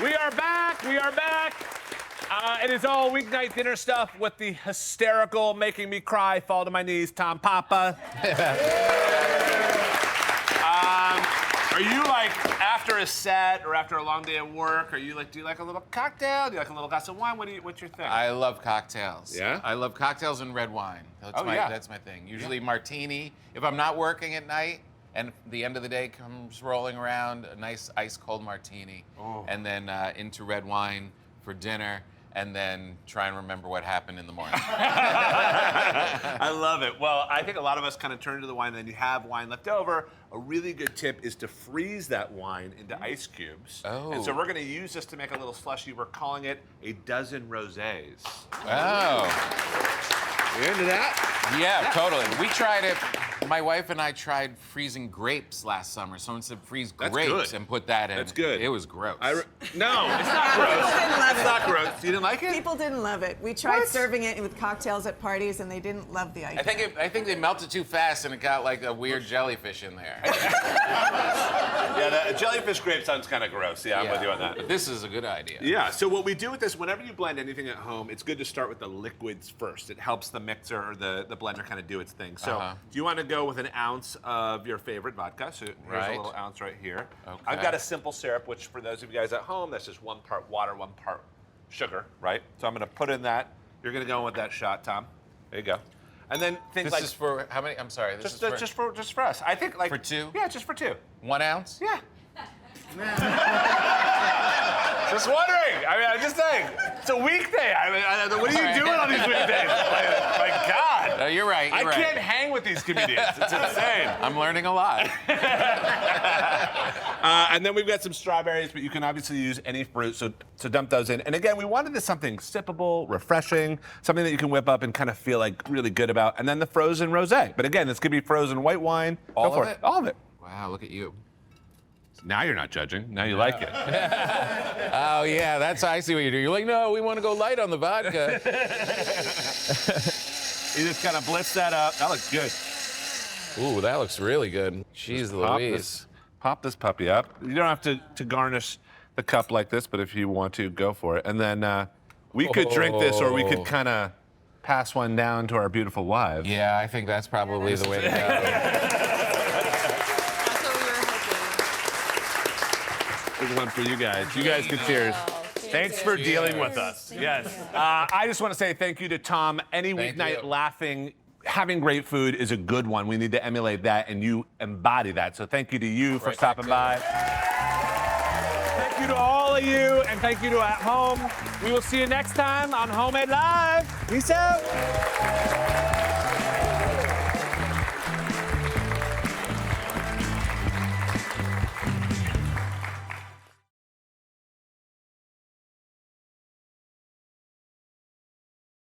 We are back. We are back. It is all weeknight dinner stuff with the hysterical, making me cry, fall to my knees, Tom Papa. Are you like after a set or after a long day at work? Are you like, do you like a little cocktail? Do you like a little glass of wine? What's your thing? I love cocktails. Yeah? I love cocktails and red wine. That's my thing. Usually martini. If I'm not working at night and the end of the day comes rolling around, a nice ice cold martini, and then into red wine for dinner. And then try and remember what happened in the morning. I love it. Well, I think a lot of us kind of turn to the wine, and then you have wine left over. A really good tip is to freeze that wine into ice cubes. Oh. And so we're going to use this to make a little slushy. We're calling it a dozen rosés. Oh. You into that? Yeah, totally. We tried it. My wife and I tried freezing grapes last summer. Someone said freeze grapes and put that in. That's good. It was gross. No, it's not gross. People didn't love It's it. not gross. You didn't like it? People didn't love it. We tried serving it with cocktails at parties, and they didn't love the idea. I think they melted too fast, and it got like a weird jellyfish in there. Yeah, the jellyfish grape sounds kind of gross. Yeah, I'm with you on that. But this is a good idea. Yeah, so what we do with this, whenever you blend anything at home, it's good to start with the liquids first. It helps the mixer or the blender kind of do its thing. So do you want to go with an ounce of your favorite vodka? So here's a little ounce right here. Okay. I've got a simple syrup, which for those of you guys at home, that's just 1 part water, 1 part sugar, right? So I'm going to put in that. You're going to go in with that shot, Tom. There you go. And then things like... This is for how many? I'm sorry. Just for us. I think like... For 2? Yeah, just for 2. 1 ounce? Yeah. Just wondering. I mean, I'm just saying. It's a weekday. I mean, what are you doing on these weekdays? My God. No, you're right. I can't hang with these comedians. It's insane. I'm learning a lot. And then we've got some strawberries, but you can obviously use any fruit, so dump those in. And again, we wanted this something sippable, refreshing, something that you can whip up and kind of feel like really good about. And then the frozen rosé. But again, this could be frozen white wine. All of it? All of it. Wow, look at you. Now you're not judging. Now you like it. Oh, yeah, I see what you do. You're like, no, we want to go light on the vodka. You just kind of blitz that up. That looks good. Ooh, that looks really good. Jeez Louise. Pop this puppy up. You don't have to garnish the cup like this, but if you want to, go for it. And then we could drink this, or we could kind of pass one down to our beautiful wives. Yeah, I think that's probably the way to go. Here's one for you guys. You guys can cheers. Thanks for dealing with us. Yes. I just want to say thank you to Tom. Any weeknight laughing, having great food is a good one. We need to emulate that, and you embody that. So thank you to you for stopping by. Thank you to all of you, and thank you to at home. We will see you next time on Homemade Live. Peace out.